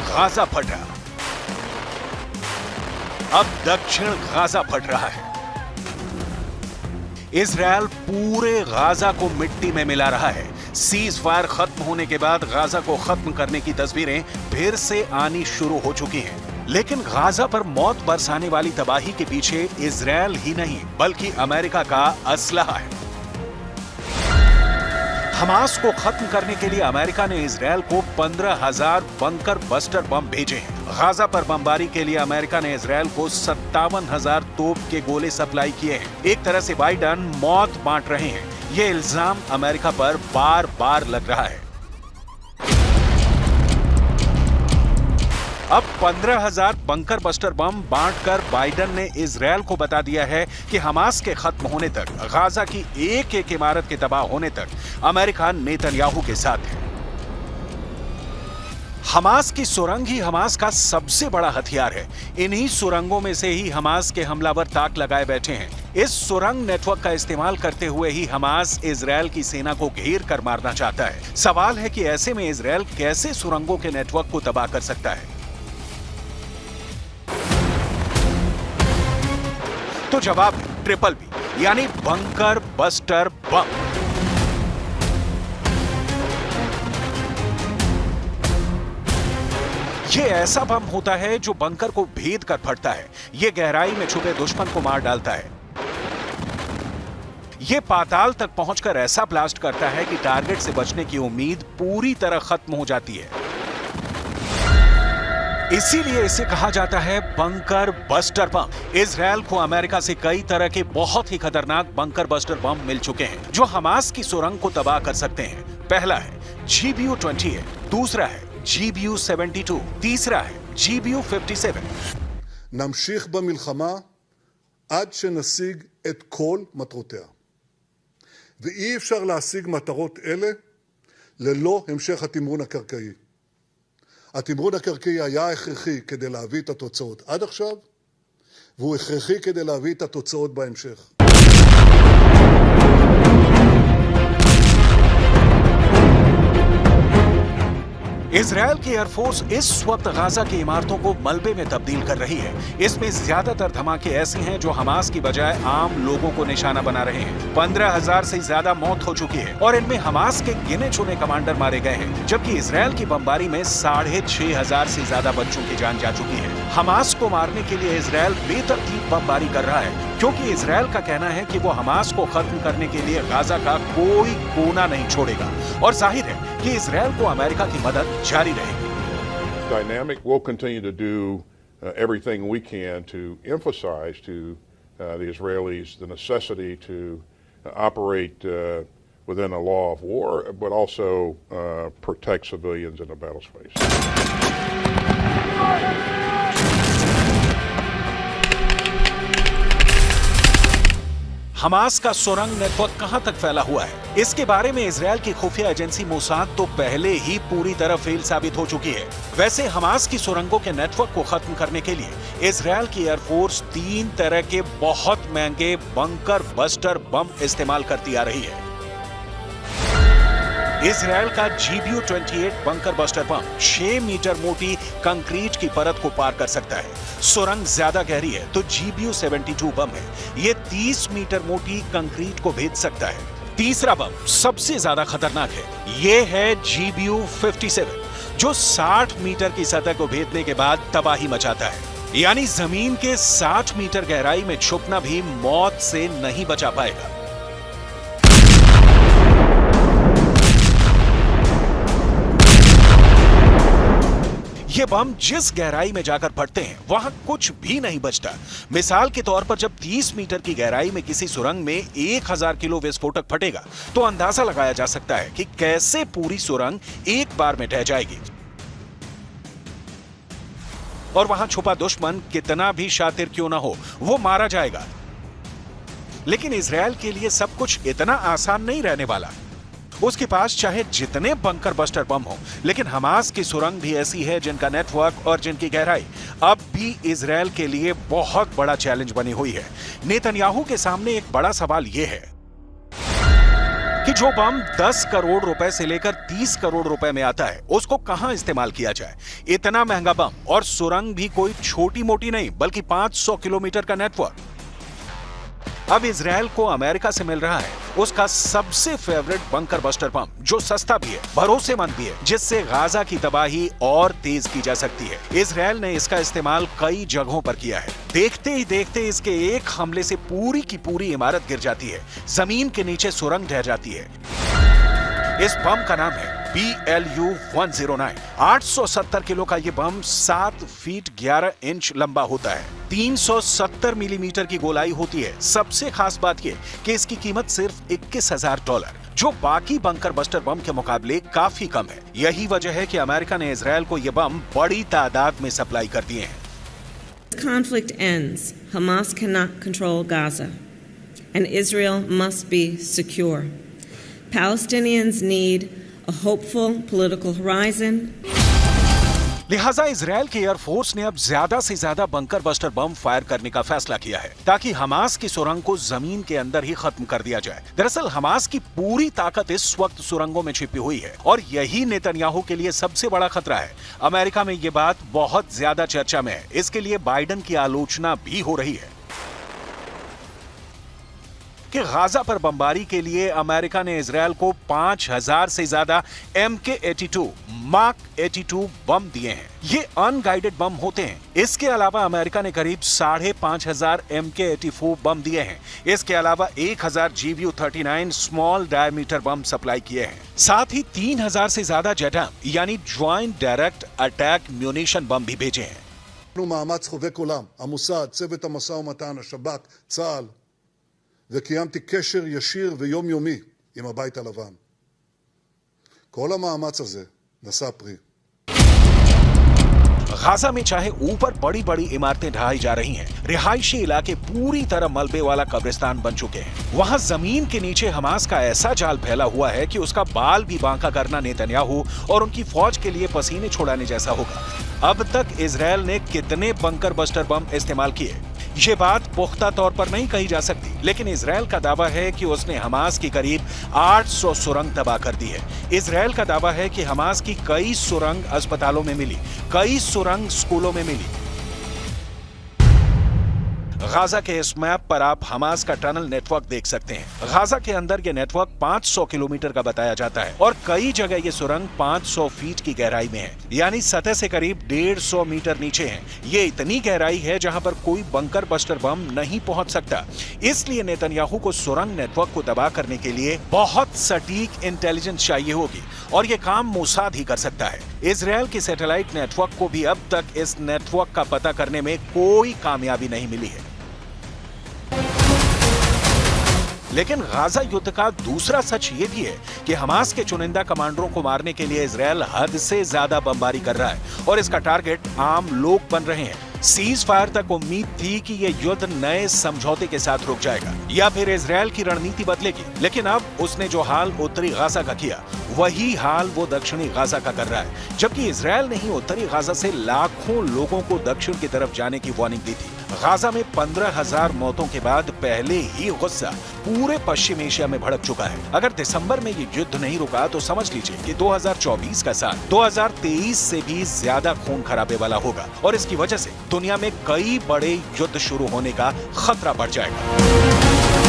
Gaza फटा। अब दक्षिण गाजा फट रहा है। इजरायल पूरे गाजा को मिट्टी में मिला रहा है। सीज फायर खत्म होने के बाद गाजा को खत्म करने की तस्वीरें फिर से आनी शुरू हो चुकी हैं। लेकिन गाजा पर मौत बरसाने वाली तबाही के पीछे इजरायल ही नहीं बल्कि अमेरिका का असलहा है। हमास को खत्म करने के लिए अमेरिका ने इजरायल को 15,000 बंकर बस्टर बम भेजे हैं। गाजा पर बमबारी के लिए अमेरिका ने इजरायल को 57,000 तोप के गोले सप्लाई किए हैं। एक तरह से बाइडन मौत बांट रहे हैं। ये इल्जाम अमेरिका पर बार बार लग रहा है। अब 15,000 बंकर बस्टर बम बांटकर बाइडन ने इजरायल को बता दिया है कि हमास के खत्म होने तक, गाजा की एक एक इमारत के तबाह होने तक अमेरिका नेतन्याहू के साथ है। हमास की सुरंग ही हमास का सबसे बड़ा हथियार है। इन्हीं सुरंगों में से ही हमास के हमलावर ताक लगाए बैठे हैं। इस सुरंग नेटवर्क का इस्तेमाल करते हुए ही हमास इजरायल की सेना को घेर कर मारना चाहता है। सवाल है कि ऐसे में इजरायल कैसे सुरंगों के नेटवर्क को तबाह कर सकता है। तो जवाब ट्रिपल बी यानी बंकर बस्टर बम। ये ऐसा बम होता है जो बंकर को भेद कर फटता है। ये गहराई में छुपे दुश्मन को मार डालता है। ये पाताल तक पहुंचकर ऐसा ब्लास्ट करता है कि टारगेट से बचने की उम्मीद पूरी तरह खत्म हो जाती है। इसीलिए इसे कहा जाता है बंकर बस्टर बम। इजरायल को अमेरिका से कई तरह के बहुत ही खतरनाक बंकर बस्टर बम मिल चुके हैं जो हमास की सुरंग को तबाह कर सकते हैं। पहला है GBU-28, दूसरा है GBU-72, तीसरा है GBU-57। נמשיך במלחמה עד שנשיג את כל מטרותיה. ואי אפשר להשיג מטרות אלה ללא המשך התמרון הקרקעי. התמרון הקרקעי היה הכרחי כדי להביא את התוצאות עד עכשיו, והוא הכרחי כדי להביא את התוצאות בהמשך. इजरायल की एयरफोर्स इस वक्त गाजा की इमारतों को मलबे में तब्दील कर रही है। इसमें ज्यादातर धमाके ऐसे हैं जो हमास की बजाय आम लोगों को निशाना बना रहे हैं। 15,000 से ज्यादा मौत हो चुकी है और इनमें हमास के गिने चुने कमांडर मारे गए हैं, जबकि इजरायल की बमबारी में 6,500 से ज्यादा बच्चों की जान जा चुकी है। हमास को मारने के लिए इजरायल बेतरतीब बमबारी कर रहा है क्योंकि इजरायल का कहना है कि वो हमास को खत्म करने के लिए गाजा का कोई कोना नहीं छोड़ेगा और जाहिर है कि इजरायल को अमेरिका की मदद जारी रहेगी। Dynamic will continue to do everything we can to emphasize to the Israelis the necessity to operate within a law of war, but also protect civilians in the battle space. Hamas का सुरंग network कहां तक फैला हुआ है, इसके बारे में इजरायल की खुफिया एजेंसी मोसाद तो पहले ही पूरी तरह फेल साबित हो चुकी है। वैसे हमास की सुरंगों के नेटवर्क को खत्म करने के लिए इजरायल की एयरफोर्स 3 तरह के बहुत महंगे बंकर बस्टर बम इस्तेमाल करती आ रही है। इजरायल का GBU-28 bunker buster bomb 6 metre मोटी कंक्रीट की परत को पार कर सकता है। सुरंग ज्यादा गहरी है तो GBU-72 बम है, ये 30 मीटर मोटी कंक्रीट को भेद सकता है। तीसरा बम सबसे ज्यादा खतरनाक है, ये है GBU-57 जो 60 मीटर की सतह को भेदने के बाद तबाही मचाता है। यानी जमीन के 60 मीटर गहराई में छुपना भी मौत से नहीं बचा पाएगा। ये बम जिस गहराई में जाकर फटते हैं वहां कुछ भी नहीं बचता। मिसाल के तौर पर जब 30 मीटर की गहराई में किसी सुरंग में 1000 किलो विस्फोटक फटेगा तो अंदाजा लगाया जा सकता है कि कैसे पूरी सुरंग एक बार में ढह जाएगी और वहां छुपा दुश्मन कितना भी शातिर क्यों ना हो वो मारा जाएगा। लेकिन इजरायल के लिए सब कुछ इतना आसान नहीं रहने वाला। उसके पास चाहे जितने बंकर बस्टर बम हो, लेकिन हमास की सुरंग भी ऐसी है जिनका नेटवर्क और जिनकी गहराई अब भी इजरायल के लिए बहुत बड़ा चैलेंज बनी हुई है। नेतन्याहू के सामने एक बड़ा सवाल यह है कि जो बम 10 करोड़ रुपए से लेकर 30 करोड़ रुपए में आता है उसको कहां इस्तेमाल किया जाए। इतना महंगा बम और सुरंग भी कोई छोटी मोटी नहीं बल्कि 500 किलोमीटर का नेटवर्क। अब इजराइल को अमेरिका से मिल रहा है उसका सबसे फेवरेट बंकर बस्टर बम, जो सस्ता भी है, भरोसेमंद भी है, जिससे गाजा की तबाही और तेज की जा सकती है। इजराइल ने इसका इस्तेमाल कई जगहों पर किया है। देखते ही देखते इसके एक हमले से पूरी की पूरी इमारत गिर जाती है, जमीन के नीचे सुरंग ढह जाती है। इस बम का नाम है BLU-109। 870 किलो का ये बम 7 फीट 11 इंच लंबा होता है। 370 मिलीमीटर की गोलाई होती है। सबसे खास बात यह कि इसकी कीमत सिर्फ $21,000, जो बाकी बंकर बस्टर बम के मुकाबले काफी कम है। यही वजह है कि अमेरिका ने इजराइल को ये बम बड़ी तादाद में सप्लाई कर दिए हैं। Conflict ends. Hamas cannot control Gaza, and Israel must be secure. Palestinians need a hopeful political horizon. लिहाजा इजराइल की एयरफोर्स ने अब ज्यादा से ज्यादा बंकर बस्टर बम फायर करने का फैसला किया है ताकि हमास की सुरंग को जमीन के अंदर ही खत्म कर दिया जाए। दरअसल हमास की पूरी ताकत इस वक्त सुरंगों में छिपी हुई है और यही नेतन्याहू के लिए सबसे बड़ा खतरा है। अमेरिका में ये बात बहुत ज्यादा चर्चा में है। इसके लिए बाइडेन की आलोचना भी हो रही है कि गाजा पर बमबारी के लिए अमेरिका ने इजराइल को 5000 से ज्यादा MK-82 मार्क 82 बम दिए हैं। ये अनगाइडेड बम होते हैं। इसके अलावा अमेरिका ने करीब 5500 MK-84 बम दिए हैं। इसके अलावा 1000 GBU-39 स्मॉल डायमीटर बम सप्लाई किए हैं। साथ ही 3000 से ज्यादा JATM यानी ज्वाइंट डायरेक्ट अटैक म्यूनिशन बम भी भेजे हैं। מאמץ חובק עולם, המוסד, צוות המשא ומתן, השב"כ, צה"ל, וקיימתי קשר ישיר ויומיומי עם הבית הלבן. כל המאמץ הזה נשא פרי. गाजा में चाहे ऊपर बड़ी बड़ी इमारतें ढहाई जा रही हैं, रिहायशी इलाके पूरी तरह मलबे वाला कब्रिस्तान बन चुके हैं। वहां जमीन के नीचे हमास का ऐसा जाल फैला हुआ है कि उसका बाल भी बांका करना नेतन्याहू और उनकी फौज के लिए पसीने छुड़ाने जैसा होगा। अब तक इजराइल ने कितने बंकर बस्टर बम इस्तेमाल किए, ये बात पुख्ता तौर पर नहीं कही जा सकती, लेकिन इजराइल का दावा है कि उसने हमास की करीब 800 सुरंग तबाह कर दी है। इजराइल का दावा है कि हमास की कई सुरंग अस्पतालों में मिली, कई सुरंग स्कूलों में मिली। गाजा के इस मैप पर आप हमास का टनल नेटवर्क देख सकते हैं। गाजा के अंदर ये नेटवर्क 500 किलोमीटर का बताया जाता है और कई जगह ये सुरंग 500 फीट की गहराई में है, यानी सतह से करीब 150 मीटर नीचे है। ये इतनी गहराई है जहां पर कोई बंकर बस्टर बम नहीं पहुंच सकता। इसलिए नेतन्याहू को सुरंग नेटवर्क को तबाह करने के लिए बहुत सटीक इंटेलिजेंस चाहिए होगी और ये काम मोसाद ही कर सकता है। इजराइल की सैटेलाइट नेटवर्क को भी अब तक इस नेटवर्क का पता करने में कोई कामयाबी नहीं मिली है। लेकिन गाजा युद्ध का दूसरा सच ये भी है कि हमास के चुनिंदा कमांडरों को मारने के लिए इजराइल हद से ज्यादा बमबारी कर रहा है और इसका टारगेट आम लोग बन रहे हैं। सीज फायर तक उम्मीद थी कि यह युद्ध नए समझौते के साथ रुक जाएगा या फिर इजराइल की रणनीति बदलेगी, लेकिन अब उसने जो हाल उत्तरी गाजा का किया वही हाल वो दक्षिणी गाजा का कर रहा है। जबकि इजराइल ने ही उत्तरी गाजा से लाखों लोगों को दक्षिण की तरफ जाने की वार्निंग दी थी। गाजा में 15,000 मौतों के बाद पहले ही गुस्सा पूरे पश्चिम एशिया में भड़क चुका है। अगर दिसंबर में ये युद्ध नहीं रुका तो समझ लीजिए कि 2024 का साल 2023 से भी ज्यादा खून खराबे वाला होगा और इसकी वजह से दुनिया में कई बड़े युद्ध शुरू होने का खतरा बढ़ जाएगा।